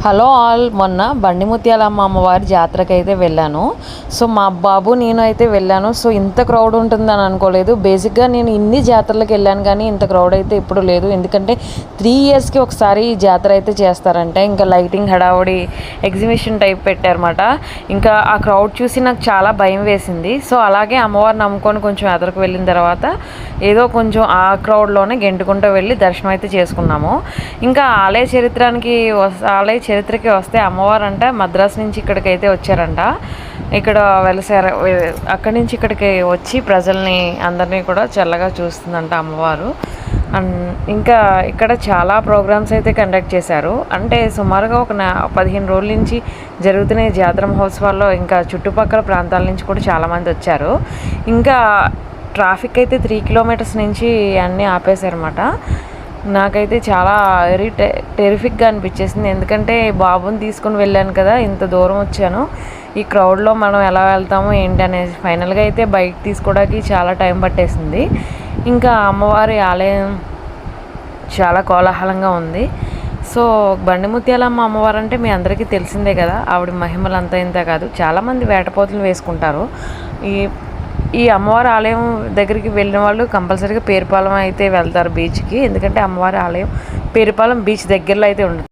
Hello all, మొన్న బండి ముత్యాలమ్మ అమ్మవారి జాతరకి అయితే వెళ్ళాను. సో మా బాబు నేను అయితే వెళ్ళాను. సో ఇంత క్రౌడ్ ఉంటుందని అనుకోలేదు. బేసిక్గా నేను ఇన్ని జాతరలకు వెళ్ళాను కానీ ఇంత క్రౌడ్ అయితే ఎప్పుడు లేదు. ఎందుకంటే 3 ఇయర్స్కి ఒకసారి ఈ జాతర అయితే చేస్తారంటే, ఇంకా లైటింగ్ హడావుడి ఎగ్జిబిషన్ టైప్ పెట్టారన్నమాట. ఇంకా ఆ క్రౌడ్ చూసి నాకు చాలా భయం వేసింది. సో అలాగే అమ్మవారిని నమ్ముకొని కొంచెం ఎదరకు వెళ్ళిన తర్వాత ఏదో కొంచెం ఆ క్రౌడ్లోనే గెంటుకుంటూ వెళ్ళి దర్శనం అయితే చేసుకున్నాము. ఇంకా ఆలయ చరిత్రకి వస్తే అమ్మవారు అంట మద్రాసు నుంచి ఇక్కడికైతే వచ్చారంట. ఇక్కడ వెలిసారు. అక్కడి నుంచి ఇక్కడికి వచ్చి ప్రజల్ని అందరినీ కూడా చల్లగా చూస్తుందంట అమ్మవారు. అండ్ ఇంకా ఇక్కడ చాలా ప్రోగ్రామ్స్ అయితే కండక్ట్ చేశారు. అంటే సుమారుగా ఒక 15 రోజుల నుంచి జరుగుతున్న జాతర మహోత్సవాల్లో ఇంకా చుట్టుపక్కల ప్రాంతాల నుంచి కూడా చాలామంది వచ్చారు. ఇంకా ట్రాఫిక్ అయితే 3 కిలోమీటర్స్ నుంచి అన్నీ ఆపేశారన్నమాట. నాకైతే చాలా టెరిఫిక్గా అనిపించేసింది. ఎందుకంటే బాబుని తీసుకుని వెళ్ళాను కదా, ఇంత దూరం వచ్చాను, ఈ క్రౌడ్లో మనం ఎలా వెళ్తామో ఏంటి అనేది ఫైనల్గా అయితే బైక్ తీసుకోవడానికి చాలా టైం పట్టేసింది. ఇంకా అమ్మవారి ఆలయం చాలా కోలాహలంగా ఉంది. సో బండి ముత్యాలమ్మ అమ్మవారు అంటే మీ అందరికీ తెలిసిందే కదా, ఆవిడ మహిమలు అంతా ఇంత కాదు. చాలామంది వేటపోతులు వేసుకుంటారు. ఈ అమ్మవారి ఆలయం దగ్గరికి వెళ్ళిన వాళ్ళు కంపల్సరీగా పేరుపాలెం అయితే వెళ్తారు బీచ్కి. ఎందుకంటే అమ్మవారి ఆలయం పేరుపాలెం బీచ్ దగ్గరలో అయితే ఉంటుంది.